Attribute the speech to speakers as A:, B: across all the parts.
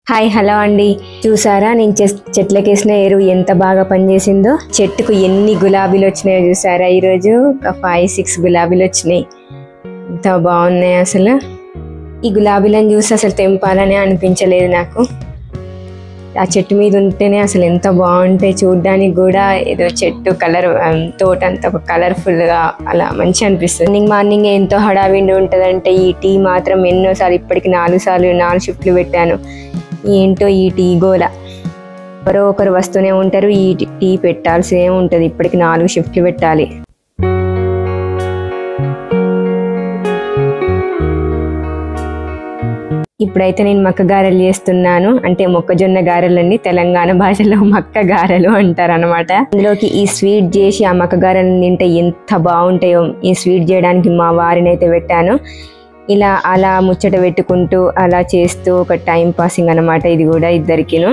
A: Hi hello అండి, చూసారా నేను చెట్లకేసిన ఎరువు ఎంత బాగా పనిచేసిందో. చెట్టుకు ఎన్ని గులాబీలు వచ్చినాయో చూసారా. ఈరోజు ఒక 5-6 గులాబీలు వచ్చినాయి. ఎంత బాగున్నాయి అసలు. ఈ గులాబీలను చూసి అసలు తెంపాలని అనిపించలేదు నాకు. ఆ చెట్టు మీద ఉంటేనే అసలు ఎంత బాగుంటాయి చూడడానికి కూడా. ఏదో చెట్టు కలర్, తోట అంతా ఒక కలర్ఫుల్గా అలా మంచి అనిపిస్తుంది. మార్నింగ్ ఎంతో హడావిడి ఉంటుందంటే ఈ టీ మాత్రం ఎన్నోసార్లు, ఇప్పటికి 4 షిఫ్ట్లు పెట్టాను. ఏంటో ఈ టీ గోల, ఎవరో ఒకరు వస్తూనే ఉంటారు. ఈ టీ పెట్టాల్సే ఉంటుంది. ఇప్పటికి 4 షిఫ్ట్లు పెట్టాలి. ఇప్పుడైతే నేను మక్క గారెలు చేస్తున్నాను. అంటే మొక్కజొన్న గారెలండి, తెలంగాణ భాషలో మక్క గారెలు అంటారు అనమాట. అందులోకి ఈ స్వీట్ చేసి ఆ మక్క గారెలు తింటే ఎంత బాగుంటాయో. ఈ స్వీట్ చేయడానికి మా వారిని అయితే పెట్టాను. ఇలా అలా ముచ్చట పెట్టుకుంటూ అలా చేస్తూ ఒక టైం పాసింగ్ అనమాట. ఇది కూడా ఇద్దరికిను.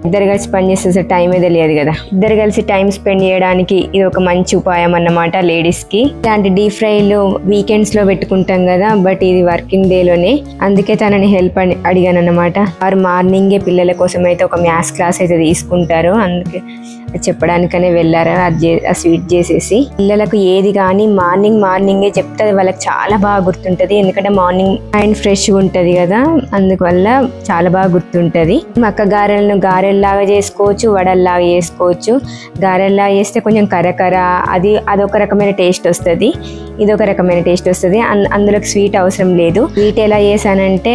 A: ఇద్దరు కలిసి పనిచేస్తే టైమే తెలియదు కదా. ఇద్దరు కలిసి టైం స్పెండ్ చేయడానికి ఇది ఒక మంచి ఉపాయం అన్నమాట లేడీస్కి. ఇలాంటి డీప్ ఫ్రైలు వీకెండ్స్లో పెట్టుకుంటాం కదా, బట్ ఇది వర్కింగ్ డేలోనే. అందుకే తనని హెల్ప్ అడిగాను అనమాట. వారు మార్నింగే పిల్లల కోసం అయితే ఒక మ్యాథ్స్ క్లాస్ అయితే తీసుకుంటారు. అందుకే చెప్పడానికనే వెళ్ళారు. ఆ స్వీట్ చేసేసి పిల్లలకు ఏది కానీ మార్నింగే చెప్తే వాళ్ళకి చాలా బాగా గుర్తుంటది. ఎందుకంటే మార్నింగ్ మైండ్ ఫ్రెష్గా ఉంటుంది కదా, అందువల్ల చాలా బాగా గుర్తుంటది. మక్క గారెలను గారెల్లాగా చేసుకోవచ్చు, వడల్లాగా చేసుకోవచ్చు. గారెల్లాగా చేస్తే కొంచెం కరకర, అదొక రకమైన టేస్ట్ వస్తుంది, ఇదొక రకమైన టేస్ట్ వస్తుంది. అందులోకి స్వీట్ అవసరం లేదు. స్వీట్ ఎలా చేశానంటే,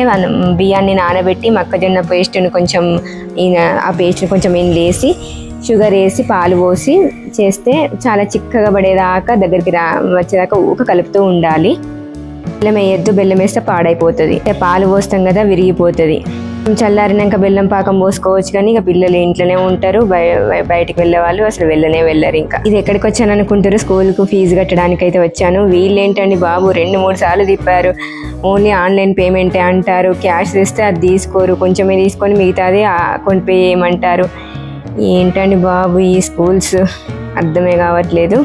A: బియ్యాన్ని నానబెట్టి మొక్కజొన్న పేస్ట్ని కొంచెం ఆ పేస్ట్ని కొంచెం వేసి షుగర్ వేసి పాలు పోసి చేస్తే చాలా చిక్కగా పడేదాకా దగ్గరికి వచ్చేదాకా ఊక కలుపుతూ ఉండాలి. బెల్లం వేయద్దు, బెల్లం వేస్తే పాడైపోతుంది. పాలు పోస్తాం కదా, విరిగిపోతుంది. చల్లారినాక బెల్లం పాకం పోసుకోవచ్చు, కానీ ఇక పిల్లలు ఇంట్లోనే ఉంటారు. బయటికి వెళ్ళే వాళ్ళు అసలు వెళ్ళరు. ఇంకా ఇది ఎక్కడికి వచ్చాను అనుకుంటారు, స్కూల్కు ఫీజు కట్టడానికి అయితే వచ్చాను. వీళ్ళేంటండి బాబు 2-3 సార్లు తిప్పారు. ఓన్లీ ఆన్లైన్ పేమెంటే అంటారు. క్యాష్ తెస్తే అది తీసుకోరు, కొంచెమే తీసుకొని మిగతాది అకౌంట్ పే చేయమంటారు. ఏంటండి బాబు ఈ స్కూల్స్, అర్థమే కావట్లేదు.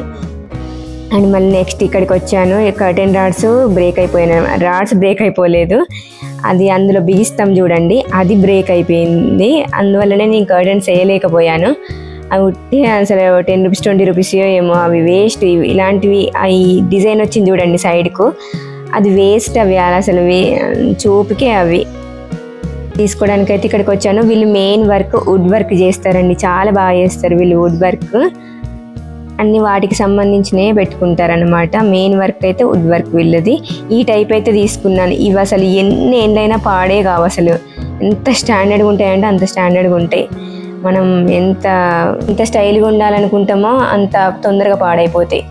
A: అండ్ మళ్ళీ నెక్స్ట్ ఇక్కడికి వచ్చాను. కర్టెన్ రాడ్స్ బ్రేక్ అయిపోయినాయి. రాడ్స్ బ్రేక్ అయిపోలేదు, అది అందులో బిగిస్తాం చూడండి, అది బ్రేక్ అయిపోయింది. అందువల్లనే నేను కర్టెన్స్ వేయలేకపోయాను. అవి ఉట్టి అసలు 10 రూపీస్ 20 రూపీస్ ఏమో, అవి వేస్ట్. ఇలాంటివి ఈ డిజైన్ వచ్చింది చూడండి సైడ్కు, అది వేస్ట్. అవి అసలు చూపుకే అవి తీసుకోవడానికి అయితే ఇక్కడికి వచ్చాను. వీళ్ళు మెయిన్ వర్క్ వుడ్ వర్క్ చేస్తారండి, చాలా బాగా చేస్తారు వీళ్ళు వుడ్ వర్క్. అన్ని వాటికి సంబంధించినవి పెట్టుకుంటారనమాట. మెయిన్ వర్క్ అయితే వుడ్ వర్క్ వీళ్ళది. ఈ టైప్ అయితే తీసుకున్నాను. ఇవి అసలు ఎన్ని ఏండ్లైనా పాడే కావు. అసలు ఎంత స్టాండర్డ్గా ఉంటాయంటే అంత స్టాండర్డ్గా ఉంటాయి. మనం ఎంత స్టైల్గా ఉండాలనుకుంటామో అంత తొందరగా పాడైపోతాయి.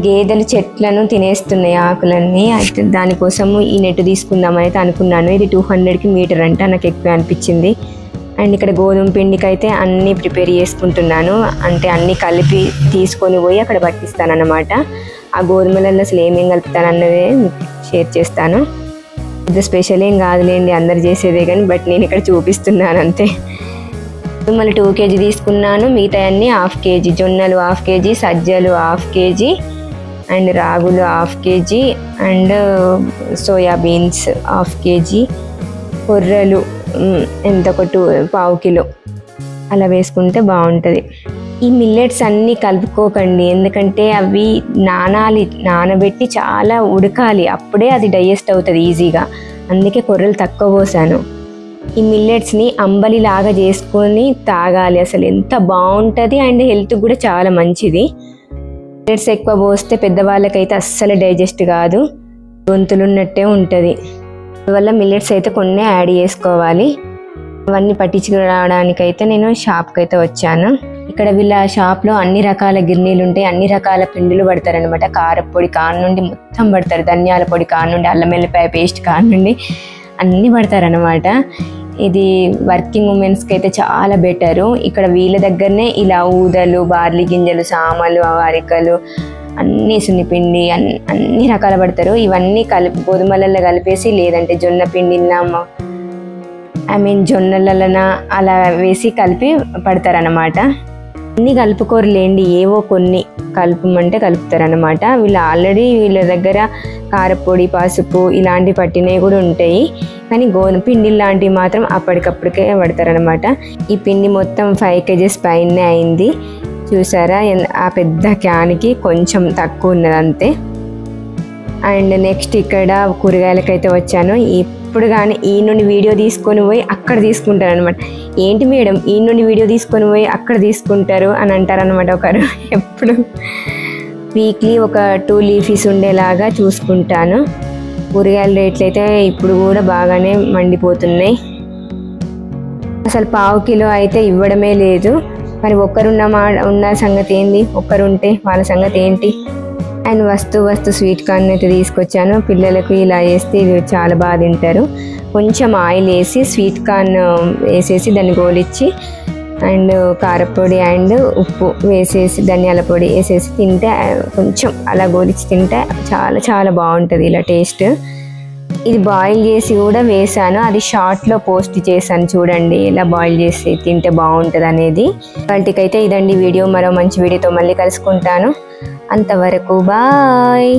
A: గేదెలు చెట్లను తినేస్తున్నాయి ఆకులన్నీ. అయితే దానికోసము ఈ నెట్ తీసుకుందామని అయితే అనుకున్నాను. ఇది 200కి మీటర్ అంట, నాకు ఎక్కువ అనిపించింది. అండ్ ఇక్కడ గోధుమ పిండికి అయితే అన్నీ ప్రిపేర్ చేసుకుంటున్నాను. అంటే అన్నీ కలిపి తీసుకొని పోయి అక్కడ పట్టిస్తాను అన్నమాట. ఆ గోధుమలలో అసలు ఏమేం కలుపుతానన్నదే షేర్ చేస్తాను. ఇది స్పెషల్ ఏం కాదులేండి, అందరు చేసేదే కానీ, బట్ నేను ఇక్కడ చూపిస్తున్నాను అంతే. మళ్ళీ 2 kg తీసుకున్నాను. మిగతా అన్నీ 1/2 kg. జొన్నలు 1/2 kg, సజ్జలు 1/2 kg, అండ్ రాగులు 1/2 kg, అండ్ సోయాబీన్స్ 1/2 kg, కొర్రలు ఎంత ఒక 1/4 కిలో అలా వేసుకుంటే బాగుంటుంది. ఈ మిల్లెట్స్ అన్నీ కలుపుకోకండి, ఎందుకంటే అవి నానబెట్టి చాలా ఉడకాలి, అప్పుడే అది డైజెస్ట్ అవుతుంది ఈజీగా. అందుకే కొర్రలు తక్కువ పోసాను. ఈ మిల్లెట్స్ని అంబలి లాగా చేసుకొని తాగాలి, అసలు ఎంత బాగుంటుంది. అండ్ హెల్త్ కూడా చాలా మంచిది. మిల్లెట్స్ ఎక్కువ పోస్తే పెద్దవాళ్ళకైతే అస్సలు డైజెస్ట్ కాదు, గొంతులు ఉన్నట్టే ఉంటుంది. అందువల్ల మిల్లెట్స్ అయితే కొన్ని యాడ్ చేసుకోవాలి. అవన్నీ పట్టించుకురావడానికైతే నేను షాప్కి అయితే వచ్చాను. ఇక్కడ వీళ్ళ షాప్లో అన్ని రకాల గిర్నీలు ఉంటాయి, అన్ని రకాల పిండిలు పడతారనమాట. కారపొడి కాన్ నుండి మొత్తం పడతారు, ధనియాల పొడి కాన్ నుండి, అల్లం వెల్లిపాయ పేస్ట్ కాన్ నుండి అన్నీ పడతారనమాట. ఇది వర్కింగ్ ఉమెన్స్కి అయితే చాలా బెటరు. ఇక్కడ వీళ్ళ దగ్గరనే ఇలా ఊదలు, బార్లీ గింజలు, సామలు, అవారికలు, అన్నీ సున్నిపిండి అన్ని రకాలు పడతారు. ఇవన్నీ గోధుమలలో కలిపేసి, లేదంటే జొన్న పిండిన జొన్నలన అలా వేసి కలిపి పడతారనమాట. అన్నీ కలుపుకోరులేండి, ఏవో కొన్ని కలుపమంటే కలుపుతారనమాట. వీళ్ళు ఆల్రెడీ వీళ్ళ దగ్గర కారపొడి, పసుపు ఇలాంటి పట్టినవి కూడా ఉంటాయి, కానీ గోధుమ పిండి లాంటివి మాత్రం అప్పటికప్పటికే పడతారనమాట. ఈ పిండి మొత్తం 5 kgs పైనే అయింది. చూసారా, ఆ పెద్ద క్యాన్కి కొంచెం తక్కువ ఉన్నది అంతే. అండ్ నెక్స్ట్ ఇక్కడ కూరగాయలకైతే వచ్చాను. ఇప్పుడు కానీ ఈ నుండి వీడియో తీసుకొని పోయి అక్కడ తీసుకుంటారు అనమాట. ఏంటి మేడం ఈ నుండి వీడియో తీసుకొని పోయి అక్కడ తీసుకుంటారు అని అంటారనమాట ఒకరు. ఎప్పుడు వీక్లీ ఒక 2 లీఫీస్ ఉండేలాగా చూసుకుంటాను. కూరగాయల రేట్లు అయితే ఇప్పుడు కూడా బాగానే మండిపోతున్నాయి. అసలు 1/2 కిలో అయితే ఇవ్వడమే లేదు. మరి ఉన్న సంగతి ఏంది, ఒక్కరుంటే వాళ్ళ సంగతి ఏంటి. అండ్ వస్తు స్వీట్ కార్న్ అయితే తీసుకొచ్చాను. పిల్లలకు ఇలా వేస్తే ఇది చాలా బాగా తింటారు. కొంచెం ఆయిల్ వేసి స్వీట్ కార్న్ వేసేసి దాన్ని గోలిచ్చి అండ్ కారపొడి అండ్ ఉప్పు వేసేసి ధనియాల పొడి వేసేసి తింటే, కొంచెం అలా గోలిచ్చి తింటే చాలా చాలా బాగుంటుంది ఇలా టేస్ట్. ఇది బాయిల్ చేసి కూడా వేసాను, అది షార్ట్లో పోస్ట్ చేశాను చూడండి ఎలా బాయిల్ చేసి తింటే బాగుంటుంది అనేది. వాటికైతే ఇదండి వీడియో. మరో మంచి వీడియోతో మళ్ళీ కలుసుకుంటాను. అంతవరకు బాయ్.